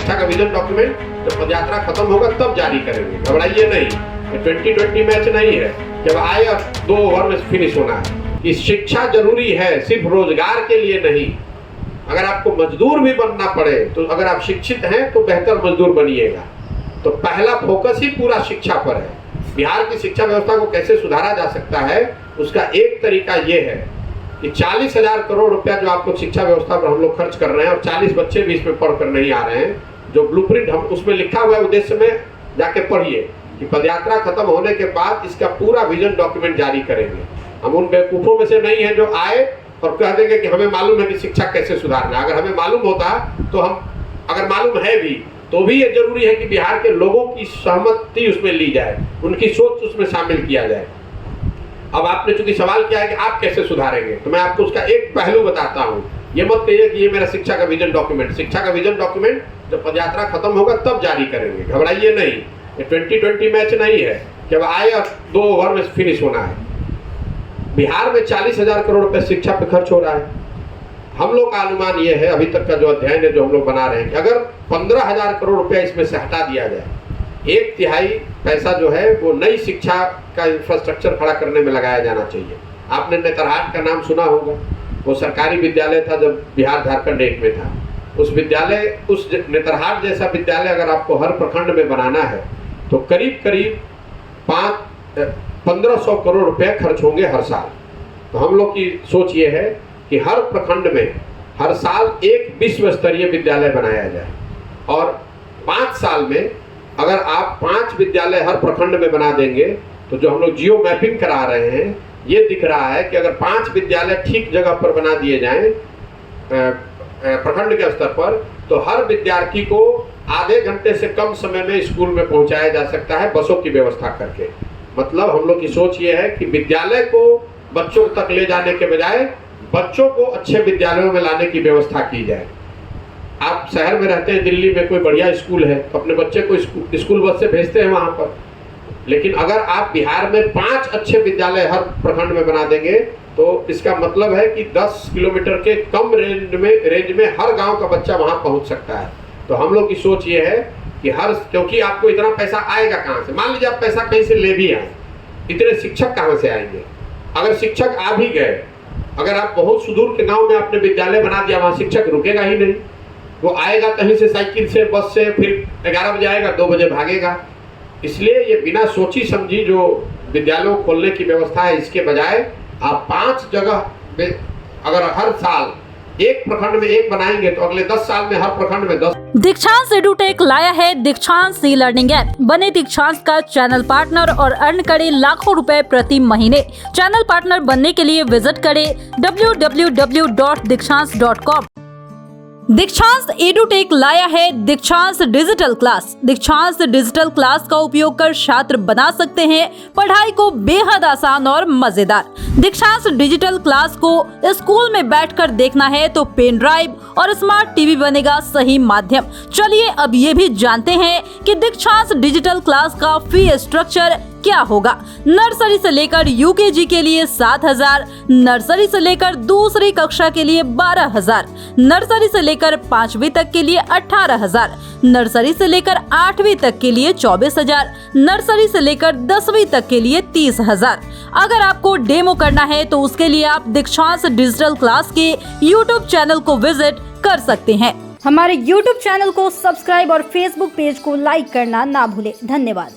शिक्षा का vision document जब पदयात्रा खत्म होगा तब जारी करेंगे, घबराइए नहीं। 2020 मैच नहीं है, जब आए और 2 ओवर में फिनिश होना है। कि शिक्षा जरूरी है, सिर्फ रोजगार के लिए नहीं। अगर आपको मजदूर भी बनना पड़े तो अगर आप शिक्षित हैं तो बेहतर मजदूर बनिएगा। तो पहला फोकस ही पूरा शिक्षा पर है। बिहार की शिक्षा व्यवस्था को कैसे सुधारा जा सकता है, उसका एक तरीका ये है कि 40,000 करोड़ रुपया जो आपको शिक्षा व्यवस्था पर हम लोग खर्च कर रहे हैं और 40 बच्चे भी इसमें पढ़कर नहीं आ रहे हैं, जो ब्लूप्रिंट हम उसमें लिखा हुआ है, उद्देश्य में जाके पढ़िए कि पदयात्रा खत्म होने के बाद इसका पूरा विजन डॉक्यूमेंट जारी करेंगे। हम उन बेवकूफों में से नहीं है जो आए और कह देंगे कि हमें मालूम है कि शिक्षा कैसे सुधारना है। अगर हमें मालूम होता तो हम, अगर मालूम है भी तो भी ये जरूरी है कि बिहार के लोगों की सहमति उसमें ली जाए, उनकी सोच उसमें शामिल किया जाए। अब आपने चूंकि सवाल किया है कि आप कैसे सुधारेंगे, तो मैं आपको उसका एक पहलू बताता हूँ। ये मत कहिए कि ये मेरा शिक्षा का विजन डॉक्यूमेंट, शिक्षा का विजन डॉक्यूमेंट जब पदयात्रा खत्म होगा तब जारी करेंगे, घबराइए नहीं। ये 2020 मैच नहीं है, जब आए और 2 ओवर में फिनिश होना है। बिहार में 40,000 करोड़ रुपए शिक्षा पे खर्च हो रहा है। हम लोग का अनुमान ये है, अभी तक का जो अध्ययन है जो हम लोग बना रहे हैं, कि अगर 15,000 करोड़ रुपया इसमें से हटा दिया जाए, 1/3 पैसा जो है वो नई शिक्षा का इंफ्रास्ट्रक्चर खड़ा करने में लगाया जाना चाहिए। आपने नेतरहाट का नाम सुना होगा, वो सरकारी विद्यालय था जब बिहार झारखंड एक में था। उस विद्यालय, उस नेतरहाट जैसा विद्यालय अगर आपको हर प्रखंड में बनाना है तो करीब करीब 1500 करोड़ रुपए खर्च होंगे हर साल। तो हम लोग की सोच ये है कि हर प्रखंड में हर साल एक विश्व स्तरीय विद्यालय बनाया जाए और 5 साल में अगर आप 5 विद्यालय हर प्रखंड में बना देंगे तो जो हम लोग जियो मैपिंग करा रहे हैं, ये दिख रहा है कि अगर 5 विद्यालय ठीक जगह पर बना दिए जाएं प्रखंड के स्तर पर, तो हर विद्यार्थी को आधे घंटे से कम समय में स्कूल में पहुंचाया जा सकता है बसों की व्यवस्था करके। मतलब हम लोग की सोच ये है कि विद्यालय को बच्चों तक ले जाने के बजाय बच्चों को अच्छे विद्यालयों में लाने की व्यवस्था की जाए। आप शहर में रहते हैं, दिल्ली में कोई बढ़िया स्कूल है तो अपने बच्चे को स्कूल बस से भेजते हैं वहां पर। लेकिन अगर आप बिहार में 5 अच्छे विद्यालय हर प्रखंड में बना देंगे तो इसका मतलब है कि 10 किलोमीटर के कम रेंज में हर गांव का बच्चा वहां पहुंच सकता है। तो हम लोग की सोच ये है कि क्योंकि आपको इतना पैसा आएगा कहाँ से? मान लीजिए आप पैसा कहीं से ले भी आए, इतने शिक्षक कहाँ से आएंगे? अगर शिक्षक आ भी गए, अगर आप बहुत सुदूर के गांव में आपने विद्यालय बना दिया, वहां शिक्षक रुकेगा ही नहीं। वो आएगा कहीं से, साइकिल से, बस से, फिर 11 बजे आएगा, 2 बजे भागेगा। इसलिए ये बिना सोची समझी जो विद्यालयों खोलने की व्यवस्था है, इसके बजाय आप 5 जगह अगर हर साल एक प्रखंड में एक बनाएंगे तो अगले 10 साल में हर प्रखंड में 10। दीक्षांत एडुटेक लाया है दीक्षांत ई लर्निंग ऐप। बने दीक्षांत का चैनल पार्टनर और अर्न करें लाखों रुपए प्रति महीने। चैनल पार्टनर बनने के लिए विजिट करें www.dikshans.com। दीक्षांत एडुटेक लाया है दीक्षांत डिजिटल क्लास। दीक्षांत डिजिटल क्लास का उपयोग कर छात्र बना सकते हैं पढ़ाई को बेहद आसान और मजेदार। दीक्षांत डिजिटल क्लास को स्कूल में बैठकर देखना है तो पेन ड्राइव और स्मार्ट टीवी बनेगा सही माध्यम। चलिए अब ये भी जानते हैं कि दीक्षांत डिजिटल क्लास का फी स्ट्रक्चर क्या होगा। नर्सरी से लेकर यूकेजी के लिए 7,000, नर्सरी से लेकर दूसरी कक्षा के लिए 12,000, नर्सरी से लेकर 5वीं तक के लिए 18,000, नर्सरी से लेकर 8वीं तक के लिए 24,000, नर्सरी से लेकर 10वीं तक के लिए 30,000। अगर आपको डेमो करना है तो उसके लिए आप दीक्षांत डिजिटल क्लास के YouTube चैनल को विजिट कर सकते हैं। हमारे YouTube चैनल को सब्सक्राइब और Facebook पेज को लाइक करना ना भूलें। धन्यवाद।